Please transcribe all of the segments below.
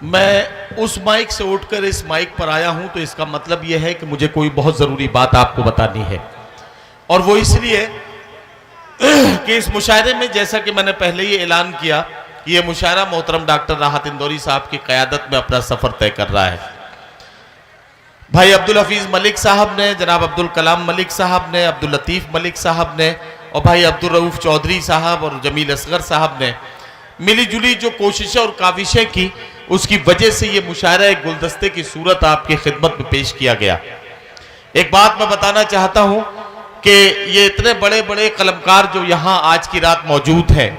मैं उस माइक से उठकर इस माइक पर आया हूं तो इसका मतलब यह है कि मुझे कोई बहुत ज़रूरी बात आपको बतानी है, और वो इसलिए कि इस मुशायरे में, जैसा कि मैंने पहले ही ऐलान किया, कि यह मुशायरा मोहतरम डॉक्टर राहत इंदौरी साहब की क़यादत में अपना सफ़र तय कर रहा है। भाई अब्दुल हफीज़ मलिक साहब ने, जनाब अब्दुल कलाम मलिक साहब ने, अब्दुल लतीफ़ मलिक साहब ने और भाई अब्दुल रऊफ़ चौधरी साहब और जमील असगर साहब ने मिली जुली जो कोशिशें और काविशें की, उसकी वजह से ये मुशायरा एक गुलदस्ते की सूरत आपकी खिदमत में पेश किया गया। एक बात मैं बताना चाहता हूं कि ये इतने बड़े बड़े कलमकार जो यहाँ आज की रात मौजूद हैं,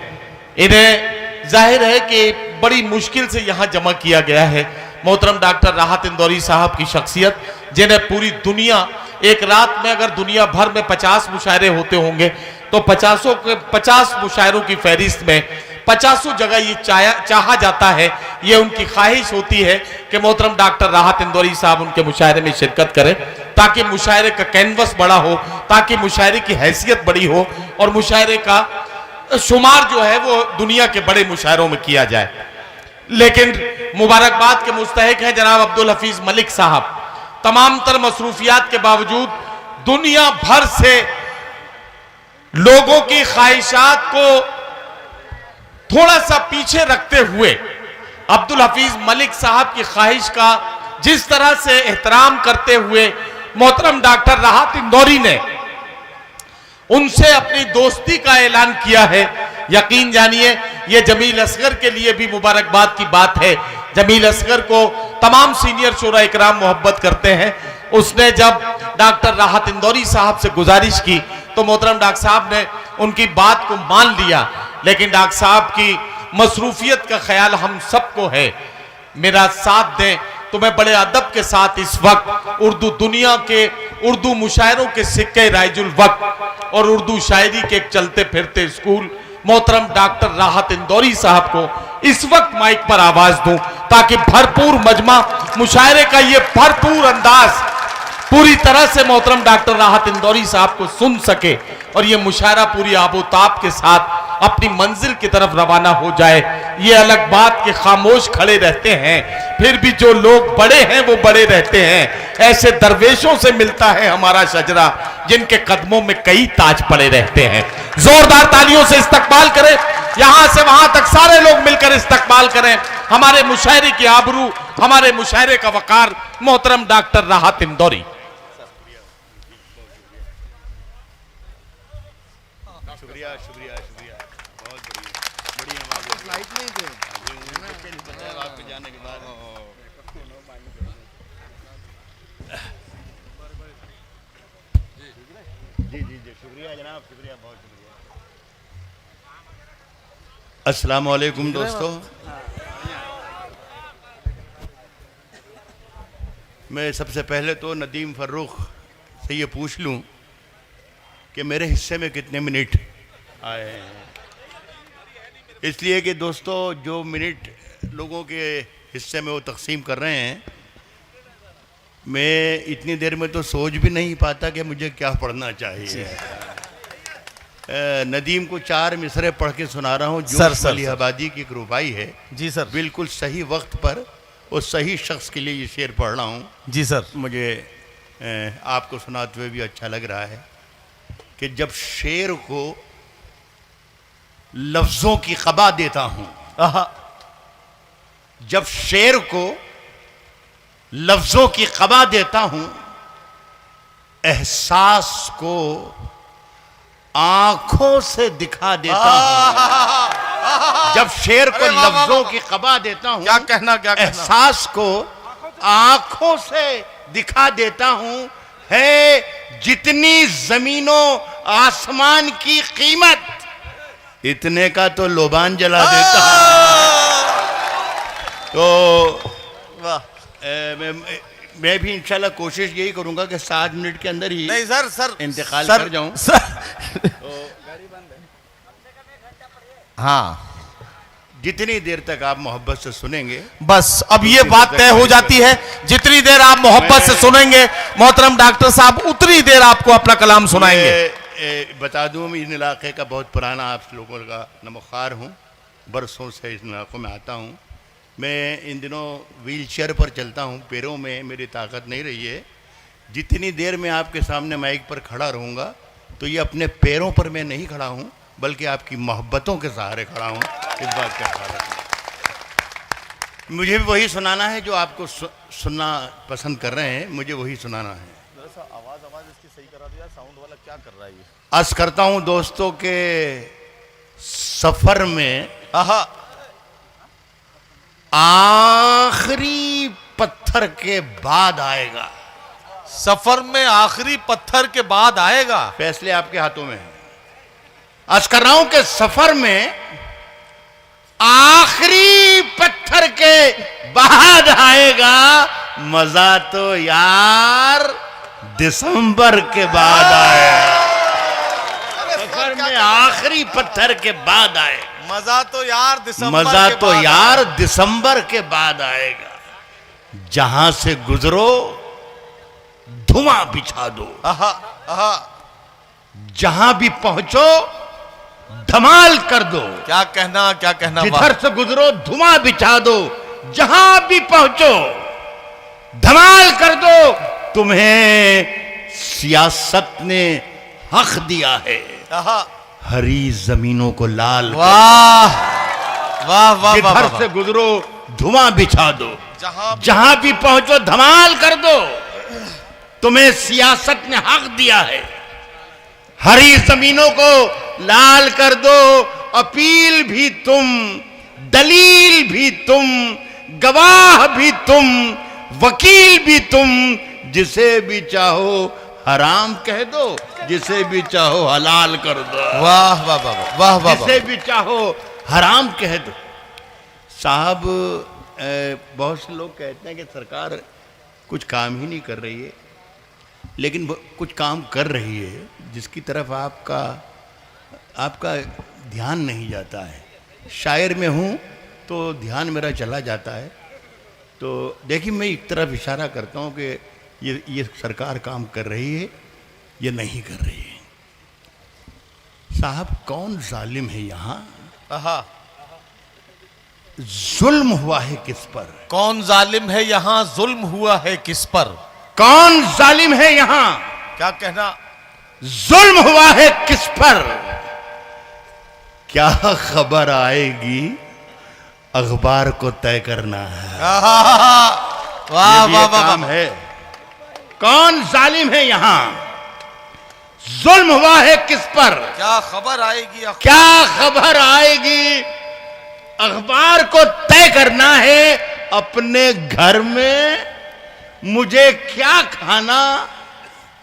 इन्हें जाहिर है कि बड़ी मुश्किल से यहाँ जमा किया गया है। मोहतरम डॉक्टर राहत इंदौरी साहब की शख्सियत, जिन्हें पूरी दुनिया, एक रात में अगर दुनिया भर में 50 मुशायरे होते होंगे तो 50 मुशायरों की फहरिस्त में 50 जगह ये चाहा जाता है, ये उनकी ख्वाहिश होती है कि मोहतरम डॉक्टर राहत इंदौरी साहब उनके मुशायरे में शिरकत करें, ताकि मुशायरे का कैनवस बड़ा हो, ताकि मुशायरे की हैसियत बड़ी हो और मुशायरे का शुमार जो है वो दुनिया के बड़े मुशायरों में किया जाए। लेकिन मुबारकबाद के मुस्तहिक हैं जनाब अब्दुल हफीज़ मलिक साहब। तमाम तर मसरूफियात के बावजूद दुनिया भर से लोगों की ख्वाहिशात को थोड़ा सा पीछे रखते हुए अब्दुल हफीज़ मलिक साहब की ख्वाहिश का जिस तरह से एहतराम करते हुए मोहतरम डॉक्टर राहत इंदौरी ने उनसे अपनी दोस्ती का ऐलान किया है, यकीन जानिए यह जमील असगर के लिए भी मुबारकबाद की बात है। जमील असगर को तमाम सीनियर शोरा इकराम मोहब्बत करते हैं। उसने जब डॉक्टर राहत इंदौरी साहब से गुजारिश की तो मोहतरम डॉक्टर साहब ने उनकी बात को मान लिया, लेकिन डॉक्टर साहब की मसरूफियत का ख्याल हम सबको है। मेरा साथ दें तो मैं बड़े अदब के साथ इस वक्त उर्दू दुनिया के उर्दू मुशायरों के सिक्के राइजुल वक्त और उर्दू शायरी के एक चलते फिरते स्कूल मोहतरम डॉक्टर राहत इंदौरी साहब को इस वक्त माइक पर आवाज दूं, ताकि भरपूर मजमा मुशायरे का ये भरपूर अंदाज पूरी तरह से मोहतरम डॉक्टर राहत इंदौरी साहब को सुन सके और ये मुशायरा पूरी आबोताब के साथ अपनी मंजिल की तरफ रवाना हो जाए। ये अलग बात के खामोश खड़े रहते हैं, फिर भी जो लोग बड़े हैं वो बड़े रहते हैं। ऐसे दरवेशों से मिलता है हमारा शजरा, जिनके कदमों में कई ताज पड़े रहते हैं। जोरदार तालियों से इस्तकबाल करें, यहां से वहां तक सारे लोग मिलकर इस्तकबाल करें हमारे मुशायरे की आबरू, हमारे मुशायरे का वकार, मोहतरम डॉक्टर राहत इंदौरी। शुक्रिया शुक्रिया शुक्रिया, बहुत बढ़िया बढ़िया। फ्लाइट में ही थे आपके जाने के बाद। जी जी जी शुक्रिया जनाब, शुक्रिया, बहुत शुक्रिया। अस्सलाम वालेकुम दोस्तों, मैं सबसे पहले तो नदीम फर्रुख से ये पूछ लूं कि मेरे हिस्से में कितने मिनट आए हैं, इसलिए कि दोस्तों जो मिनट लोगों के हिस्से में वो तकसीम कर रहे हैं, मैं इतनी देर में तो सोच भी नहीं पाता कि मुझे क्या पढ़ना चाहिए। नदीम को 4 मिसरे पढ़ के सुना रहा हूँ। जो अलीहाबादी की एक रुबाई है। जी सर। बिल्कुल सही वक्त पर और सही शख्स के लिए ये शेर पढ़ रहा हूँ। जी सर। मुझे आपको सुनाते हुए भी अच्छा लग रहा है कि जब शेर को लफ्जों की क़बा देता हूं, जब शेर को लफ्जों की क़बा देता हूं, एहसास को आंखों से दिखा देता हूं। जब शेर को लफ्जों की क़बा देता हूं, क्या कहना, एहसास को आंखों से दिखा देता हूं। है जितनी जमीनों आसमान की कीमत, इतने का तो लोबान जला देता हूं। तो मैं भी इंशाल्लाह कोशिश यही करूंगा कि 7 मिनट के अंदर ही नहीं सर इंतकाल कर जाऊं। तो हाँ, जितनी देर तक आप मोहब्बत से सुनेंगे, बस अब ये बात तय हो जाती है, जितनी देर आप मोहब्बत से सुनेंगे मोहतरम डॉक्टर साहब उतनी देर आपको अपना कलाम सुनाएंगे। बता दूं, मैं इन इलाके का बहुत पुराना आप लोगों का नमख्वार हूँ, बरसों से इस इलाकों में आता हूँ। मैं इन दिनों व्हील चेयर पर चलता हूँ, पैरों में मेरी ताकत नहीं रही है। जितनी देर मैं आपके सामने माइक पर खड़ा रहूँगा तो ये अपने पैरों पर मैं नहीं खड़ा हूँ, बल्कि आपकी मोहब्बतों के सहारे खड़ा हूँ। इस बात का ख्याल रखना। मुझे भी वही सुनाना है जो आपको सुनना पसंद कर रहे हैं, मुझे वही सुनाना है। आवाज इसकी सही करा दो यार, साउंड वाला क्या कर रहा है ये? अर्ज करता हूँ दोस्तों के सफर में आखिरी पत्थर के बाद आएगा। सफर में आखिरी पत्थर के बाद आएगा। फैसले आपके हाथों में है। अर्ज कर रहा हूं कि सफर में आखिरी पत्थर के बाद आएगा। मजा तो यार दिसंबर के बाद आएगा। सफर में आखिरी पत्थर के बाद आएगा। मजा तो यार दिसंबर मजा के तो बाद यार दिसंबर के बाद आएगा। जहां से गुजरो धुआं बिछा दो। जहां भी पहुंचो धमाल कर दो। क्या कहना जिधर से गुजरो धुआं बिछा दो। जहां भी पहुंचो धमाल कर दो। तुम्हें सियासत ने हक दिया है हरी जमीनों को लाल। वाह वाह वाह। जिधर से गुजरो धुआं बिछा दो। जहां भी पहुंचो धमाल कर दो। तुम्हें सियासत ने हक दिया है हरी जमीनों को लाल कर दो। अपील भी तुम, दलील भी तुम, गवाह भी तुम, वकील भी तुम। जिसे भी चाहो हराम कह दो, जिसे भी चाहो हलाल कर दो। वाह वाह वाह वाह वाह। जिसे भी चाहो हराम कह दो। साहब बहुत से लोग कहते हैं कि सरकार कुछ काम ही नहीं कर रही है, लेकिन कुछ काम कर रही है जिसकी तरफ आपका ध्यान नहीं जाता है। शायर में हूँ तो ध्यान मेरा चला जाता है। तो देखिए मैं एक तरफ इशारा करता हूँ कि ये सरकार काम कर रही है, ये नहीं कर रही है। साहब कौन जालिम है यहाँ? जुल्म हुआ है किस पर? कौन जालिम है यहाँ? जुल्म हुआ है किस पर? कौन जालिम है यहाँ? क्या कहना? जुल्म हुआ है किस पर? क्या खबर आएगी अखबार को तय करना है। वाह वाह वाह है। कौन जालिम है यहाँ? जुल्म हुआ है किस पर? क्या खबर आएगी? क्या खबर आएगी अखबार को तय करना है। अपने घर में मुझे क्या खाना,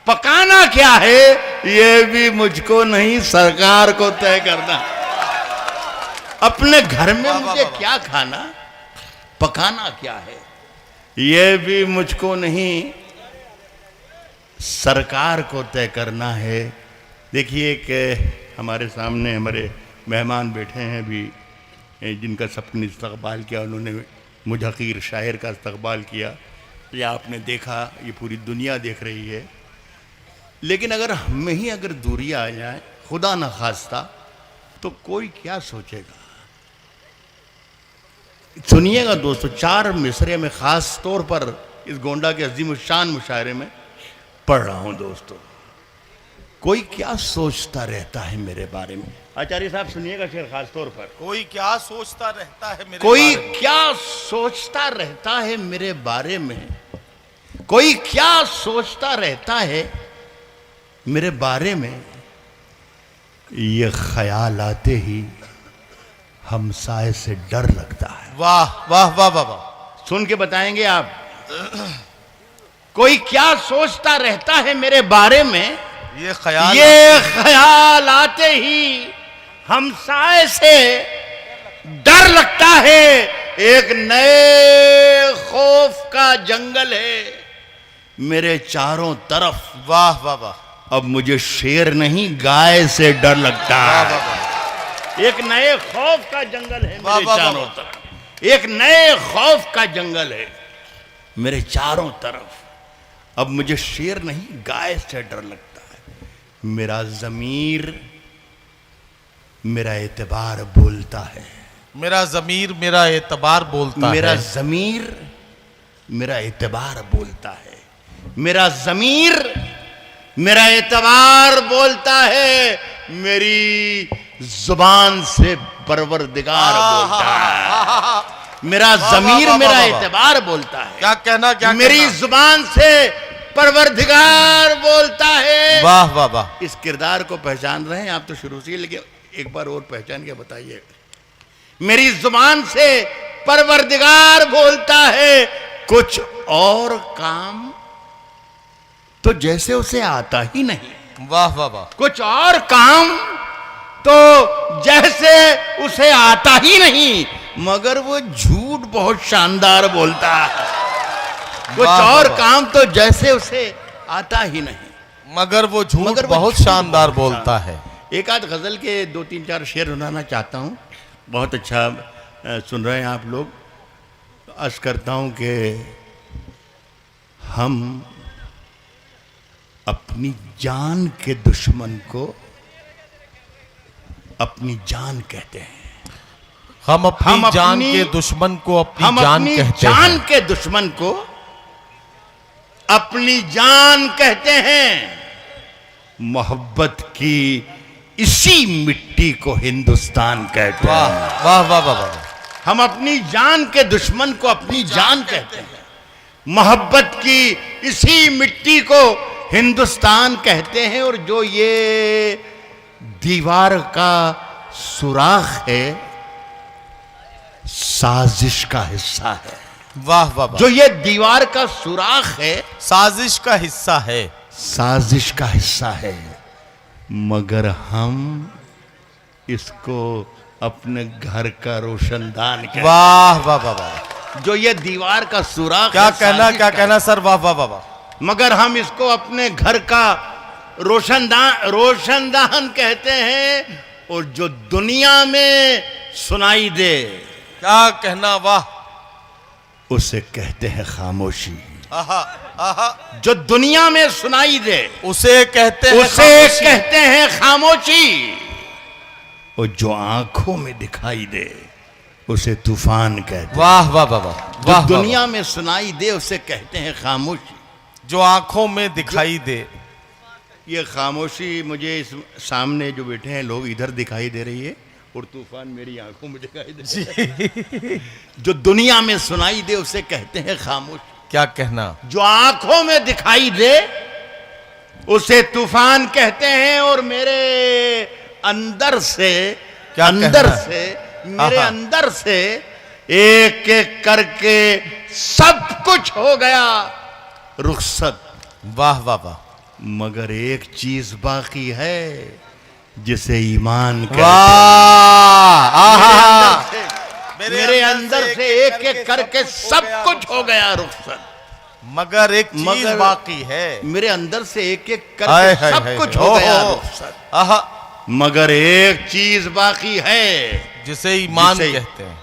पकाना क्या है, ये भी मुझको नहीं सरकार को तय करना। अपने घर में मुझे क्या खाना, पकाना क्या है, ये भी मुझको नहीं सरकार को तय करना है। देखिए कि हमारे सामने हमारे मेहमान बैठे हैं भी, जिनका सबने इस्तकबाल किया। उन्होंने मुजहकीर शायर का इस्तकबाल किया। ये आपने देखा, ये पूरी दुनिया देख रही है। लेकिन अगर हमें ही अगर दूरी आ जाए खुदा न खास्ता, तो कोई क्या सोचेगा। सुनिएगा दोस्तों, 4 मिसरे में ख़ास तौर पर इस गोंडा के अजीम शान मुशायरे में पढ़ रहा हूँ दोस्तों। कोई क्या सोचता रहता है मेरे बारे में। आचार्य साहब सुनिएगा शेर खास तौर पर। कोई क्या सोचता रहता है मेरे कोई बारे में? क्या सोचता रहता है मेरे बारे में। कोई क्या सोचता रहता है मेरे बारे में। ये ख्याल आते ही हमसाए से डर लगता है। वाह वाह वाह वाह वाह। सुन के बताएंगे आप। कोई क्या सोचता रहता है मेरे बारे में। ये ख्याल आते ही हमसाए से डर लगता है। एक नए खौफ का जंगल है मेरे चारों तरफ। वाह वाह वाह। अब मुझे शेर नहीं गाय से डर लगता है। एक नए खौफ का जंगल है मेरे चारों तरफ। एक नए खौफ का जंगल है मेरे चारों तरफ। अब मुझे शेर नहीं गाय से डर लगता है। मेरा ज़मीर, मेरा एतबार बोलता है। मेरा जमीर मेरा एतबार बोलता मेरा है। जमीर मेरा एतबार बोलता है। मेरा जमीर मेरा एतबार बोलता है। मेरी जुबान से परवरदिगार बोलता है। मेरा जमीर मेरा एतबार बोलता है। क्या कहना, क्या मेरी कहना? जुबान से परवरदिगार बोलता है। वाह वाह वाह। इस किरदार को पहचान रहे हैं आप तो शुरू से, लेकिन एक बार और पहचान के बताइए। मेरी जुबान से परवरदिगार बोलता है, कुछ और काम तो जैसे उसे आता ही नहीं। वाह वाह वाह। कुछ और काम तो जैसे उसे आता ही नहीं, मगर वो झूठ बहुत शानदार बोलता है। कुछ और काम तो जैसे उसे आता ही नहीं, मगर वो झूठ बहुत शानदार बोलता है। एक आध गजल के 2-3-4 शेर सुनाना चाहता हूँ। बहुत अच्छा सुन रहे हैं आप लोग। अर्ज करता हूँ कि हम अपनी जान के दुश्मन को अपनी जान कहते हैं। हम अपनी जान के दुश्मन को अपनी जान कहते हैं। जान के दुश्मन को अपनी जान कहते हैं। मोहब्बत की इसी मिट्टी को हिंदुस्तान कहते हैं। वाह वाह वाह वाह। हम अपनी जान के दुश्मन को अपनी जान कहते हैं। मोहब्बत की इसी मिट्टी को हिंदुस्तान कहते हैं। और जो ये दीवार का सुराख है, साजिश का हिस्सा है। वाह वाह वाह। जो ये दीवार का सुराख है, साजिश का हिस्सा है। साजिश का हिस्सा है, मगर हम इसको अपने घर का रोशनदान कहते हैं। वाह वाह वाह वाह। जो ये दीवार का सुराख क्या है, कहना, साजिश क्या का कहना सर। वाह वाह वाह वाह। मगर हम इसको अपने घर का रोशनदान कहते हैं। और जो दुनिया में सुनाई दे, क्या कहना। वाह। उसे कहते हैं खामोशी। आहा आहा। जो दुनिया में सुनाई दे, उसे कहते हैं उसे खामोशी। कहते हैं खामोशी। और जो आंखों में दिखाई दे, उसे तूफान कहते हैं। वाह वाह वाह वाह। जो वाह दुनिया में सुनाई दे, उसे कहते हैं खामोशी। जो आंखों में दिखाई दे। ये खामोशी मुझे इस सामने जो बैठे हैं लोग, इधर दिखाई दे रही है, और तूफान मेरी आंखों में दिखाई दे रहा है। जो दुनिया में सुनाई दे, उसे कहते हैं खामोशी। क्या कहना। जो आंखों में दिखाई दे, उसे तूफान कहते हैं। और मेरे अंदर से, क्या अंदर कहना? से, मेरे अंदर से एक एक करके सब कुछ हो गया रुखसत। वाह वाह वाह। मगर एक चीज बाकी है, जिसे ईमान कहते हैं। वाह। आहा। मेरे अंदर से एक एक करके सब कुछ हो गया रुखसत। मगर एक चीज बाकी है। मेरे अंदर से एक एक हाय, करके हाय, सब हाय, कुछ हाय। हो गया ओहो। रुखसत। आहा। मगर एक चीज बाकी है, जिसे ईमान जिसे- कहते हैं।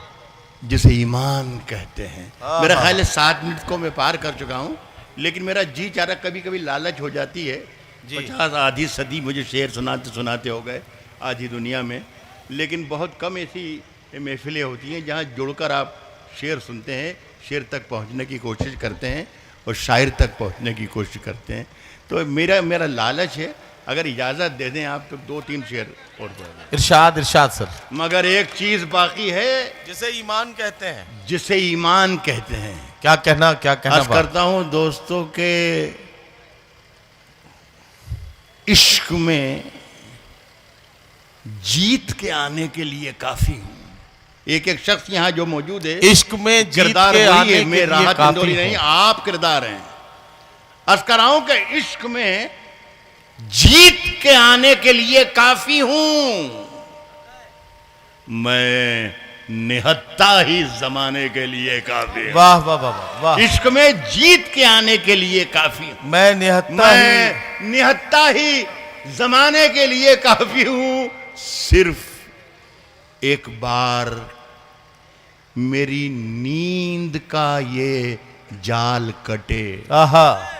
जिसे ईमान कहते हैं। मेरा ख्याल है 7 मिनट को मैं पार कर चुका हूं, लेकिन मेरा जी चाह रहा, कभी कभी लालच हो जाती है। 50 आधी सदी मुझे शेर सुनाते सुनाते हो गए आधी दुनिया में, लेकिन बहुत कम ऐसी महफिलें होती हैं जहां जुड़कर आप शेर सुनते हैं, शेर तक पहुंचने की कोशिश करते हैं और शायर तक पहुंचने की कोशिश करते हैं। तो मेरा लालच है, अगर इजाज़त दे दें आप तो 2-3 शेर और बोलें। इरशाद इरशाद सर। मगर एक चीज़ बाकी है, जिसे ईमान कहते हैं। जिसे ईमान कहते हैं। क्या कहना, क्या कहना। अर्ज करता हूं दोस्तों के इश्क में जीत के आने के लिए काफी हूं। एक एक शख्स यहां जो मौजूद है, इश्क में जीत किरदार के वही आने है, के मैं लिए राहत काफी इंदौरी नहीं, हूं। आप किरदार हैं। अर्ज कर रहा हूं कि इश्क में जीत के आने के लिए काफी हूं। मैं निहत्ता ही जमाने के लिए काफी हूं। वाह वाह वाह वाह। इश्क में जीत के आने के लिए काफी हूं। मैं निहत्ता ही। निहत्ता ही जमाने के लिए काफी हूं। सिर्फ एक बार मेरी नींद का ये जाल कटे। आहा।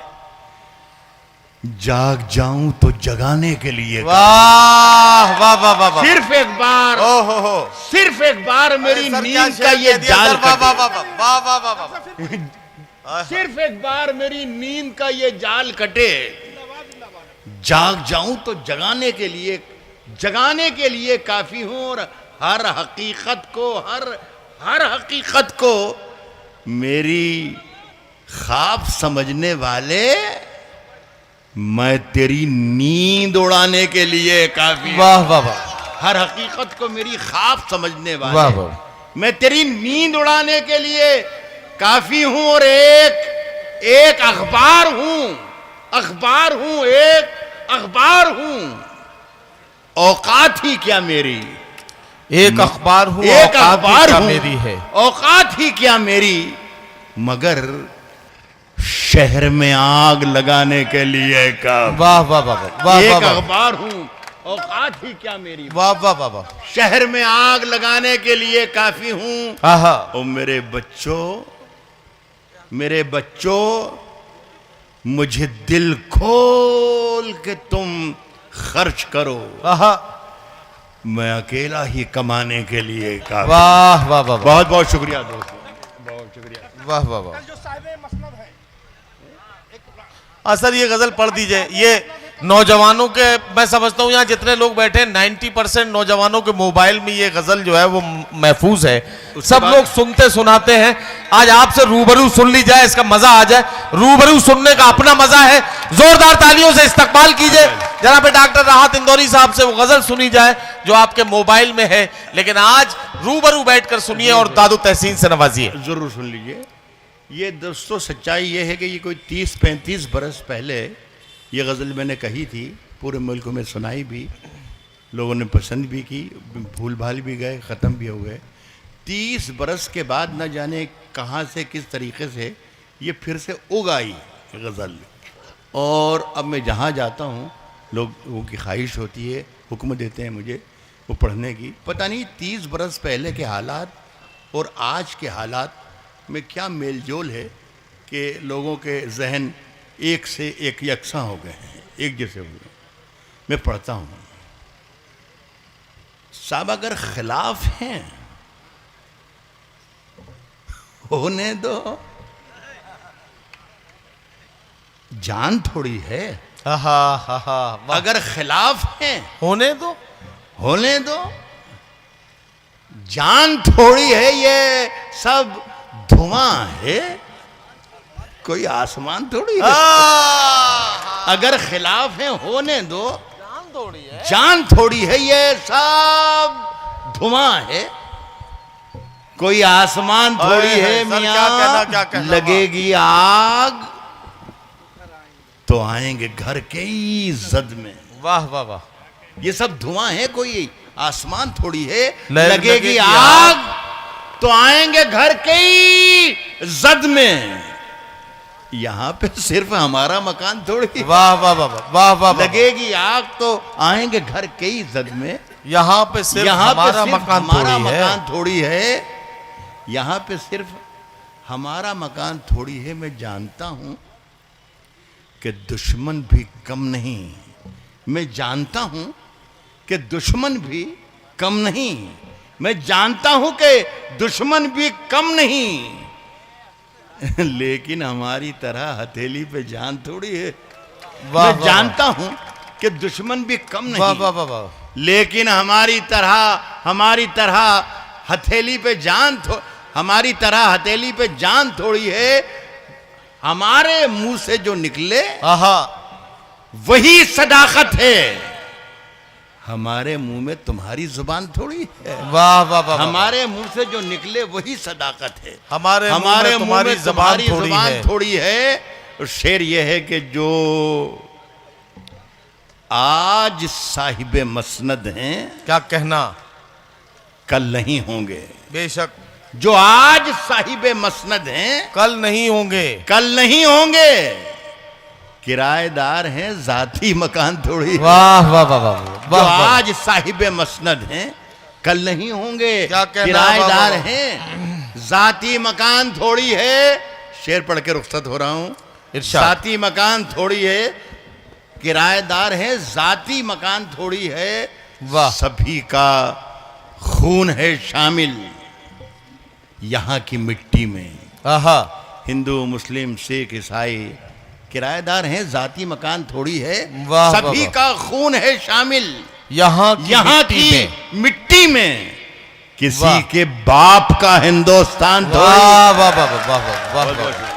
जाग जाऊं तो जगाने के लिए। वाह वाह वाह वाह वाह। सिर्फ एक बार, ओहो हो, सिर्फ एक बार मेरी सर, क्या नींद का शेर ये कह दिया जाल सर, वाह वाह कटे। वाह वाह वाह वाह वाह। सिर्फ एक बार मेरी नींद का ये जाल कटे, जाग जाऊं तो जगाने के लिए काफी हूं। और हर हकीकत को मेरी ख्वाब समझने वाले, मैं तेरी नींद उड़ाने के लिए काफी हूं। वाह वाह वाह। हर हकीकत को मेरी ख्वाब समझने वाह वाले, वाह। मैं तेरी नींद उड़ाने के लिए काफी हूं। और एक अखबार हूं, औकात ही क्या मेरी, एक अखबार हूँ, एक औकात भी अखबार क्या हूं, मेरी है। औकात ही क्या मेरी, मगर शहर में आग लगाने के लिए काफी। वाह वाह वाह वाह। एक अखबार हूं, औकात ही क्या मेरी, वाह वाह वाह वाह। शहर में आग लगाने के लिए काफी हूं। आहा। और मेरे बच्चों, मुझे दिल खोल के तुम खर्च करो, आहा। मैं अकेला ही कमाने के लिए काफी। वाह वाह वाह। बहुत बहुत शुक्रिया दोस्तों, बहुत शुक्रिया। वाह वाह वाह। हाँ सर, ये गजल पढ़ दीजिए। ये नौजवानों के, मैं समझता हूँ यहाँ जितने लोग बैठे 90% नौजवानों के मोबाइल में ये गजल जो है वो महफूज है। सब लोग सुनते सुनाते हैं। आज आपसे रूबरू सुन ली जाए, इसका मजा आ जाए। रूबरू सुनने का अपना मजा है। जोरदार तालियों से इस्तकबाल कीजिए जनाब डॉक्टर राहत इंदौरी साहब से। वो गजल सुनी जाए जो आपके मोबाइल में है, लेकिन आज रूबरू बैठकर सुनिए और दादू तहसीन से नवाजिए। जरूर सुन लीजिए। ये दोस्तों सच्चाई ये है कि ये कोई 30-35 बरस पहले ये गज़ल मैंने कही थी, पूरे मुल्क में सुनाई भी, लोगों ने पसंद भी की, भूल भाल भी गए, ख़त्म भी हो गए। 30 बरस के बाद न जाने कहाँ से, किस तरीके से ये फिर से उग आई गज़ल। और अब मैं जहाँ जाता हूँ, लोगों की ख्वाहिश होती है, हुक्म देते हैं मुझे वो पढ़ने की। पता नहीं 30 बरस पहले के हालात और आज के हालात में क्या मेल जोल है कि लोगों के जहन एक से एक यकसां हो गए हैं, एक जैसे हो गए। मैं पढ़ता हूँ, साहब अगर खिलाफ हैं होने दो, जान थोड़ी है। अगर अगर खिलाफ हैं होने दो, होने दो, जान थोड़ी है। ये सब धुआं है, कोई आसमान थोड़ी है। अगर खिलाफ है होने दो, जान थोड़ी है। ये सब धुआं है, कोई आसमान थोड़ी है। मियां लगेगी आग तो आएंगे घर के ही जद में। वाह वाह वाह। ये सब धुआं है, कोई आसमान थोड़ी है। लगेगी आग तो आएंगे घर के ही जद में। यहां पे सिर्फ हमारा मकान थोड़ी। वाह वाह वाह वाह वाह। लगेगी आग तो आएंगे घर के ही जद में। यहाँ पे सिर्फ हमारा मकान थोड़ी है। यहाँ पे सिर्फ हमारा मकान थोड़ी है। मैं जानता हूं कि दुश्मन भी कम नहीं। मैं जानता हूं कि दुश्मन भी कम नहीं। मैं जानता हूं कि दुश्मन भी कम नहीं। लेकिन हमारी तरह हथेली पे जान थोड़ी है। मैं जानता हूं कि दुश्मन भी कम नहीं। वाह वाह वाह वाह। लेकिन हमारी तरह हथेली पे जान थोड़ी है। हमारे मुंह से जो निकले वही सदाकत है। हमारे मुंह में तुम्हारी जुबान थोड़ी है। वाह वाह वाह। हमारे मुंह से जो निकले वही सदाकत है। हमारे मुंह में तुम्हारी जुबान थोड़ी है। और शेर ये है कि जो आज साहिबे मसनद हैं, क्या कहना, कल नहीं होंगे। बेशक। जो आज साहिबे मसनद हैं, कल नहीं होंगे। किराएदार हैं, जाती मकान थोड़ी। वाह वाह वाह वाह। जो आज साहिबे मसनद हैं, कल नहीं होंगे। किराएदार हैं, जाती मकान थोड़ी है। शेर पढ़ के रुखसत हो रहा हूं। जाती मकान थोड़ी है। किराएदार हैं, जाती मकान थोड़ी है, वाह। सभी का खून है शामिल यहां की मिट्टी में। आहा, हिंदू, मुस्लिम, सिख, ईसाई किराएदार हैं, जाती मकान थोड़ी है, वाह, सभी वाह। का खून है शामिल यहाँ की मिट्टी में। किसी वाह। के बाप का हिंदुस्तान थोड़ी। वाह वाह वाह वाह वाह वाह वाह।